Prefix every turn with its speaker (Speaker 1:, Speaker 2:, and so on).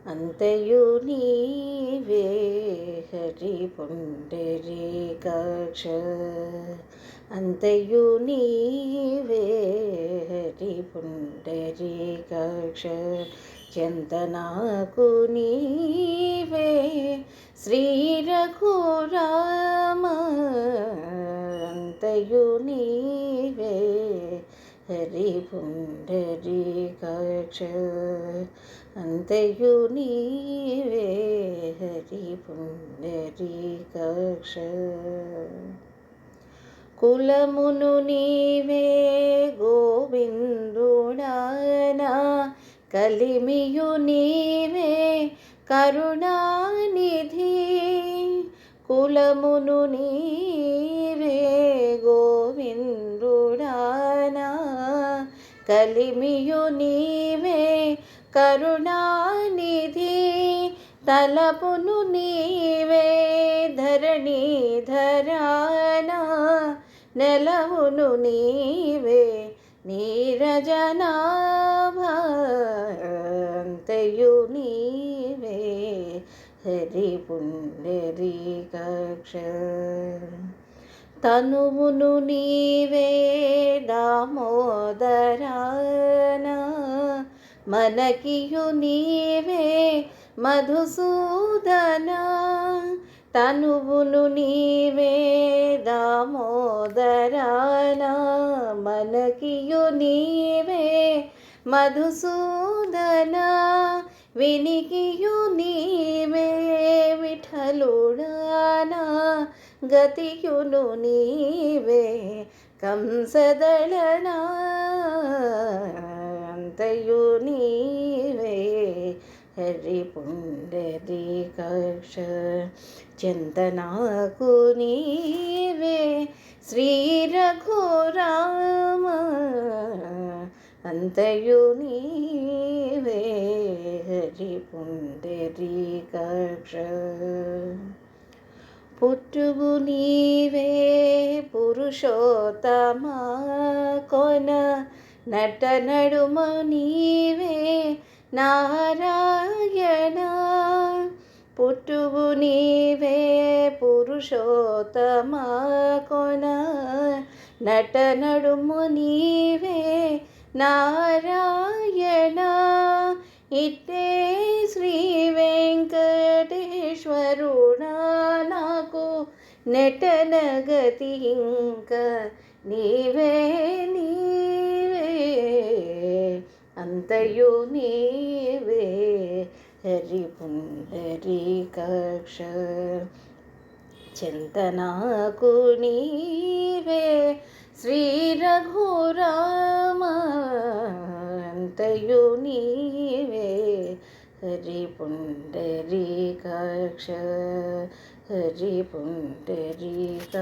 Speaker 1: అంతయు నీవే హరి పుండరీకాక్ష అంతయు నీవే హరి పుండరీకాక్ష చింతనాకు నీవే శ్రీ రఘురామ అంతయు నీవే హరి పుండరీకాక్ష అంతయు నీవే హరి పుండరీకాక్ష కులమును నీవే గోవిందుడానా కలిమియు నీవే కరుణానిధి కులమును నీవే గోవిందుడానా కలిమియు నీవే కరుణానిధి తలపును నీవే ధరణీధరానా నెలవును నీవే నీరజనాభ అంతయు నీవే హరి పుండరీకాక్ష తనువును నీవే దామోదరానా మనకియు నీవే మధుసూదనా తనువును నీవే దామోదరానా మనకియు నీవే మధుసూదనా వినికియు నీవే విఠలుడానా గతియును నీవే కంసదళనా అంతయు నీవే హరి పుండరీకాక్ష చింతనాకు నీవే శ్రీ రఘురామ అంతయు నీవే హరి పుండరీకాక్ష పుట్టుగు నీవే పురుషోత్తమా కొన నట నడుమ నీవే నారాయణ పుట్టుగు నీవే పురుషోత్తమా కొన నట నడుము నీవే నారాయణ ఇట్టే శ్రీ వెంకటేశ్వరుడా నాకు నెటనగతి ఇంక నీవే నీవే అంతయు నీవే హరి పుండరీకాక్ష చింతనాకు నీవే శ్రీ రఘురామ అంతయు నీవే హరి పుండరీకాక్ష హరి పుండరీకాక్ష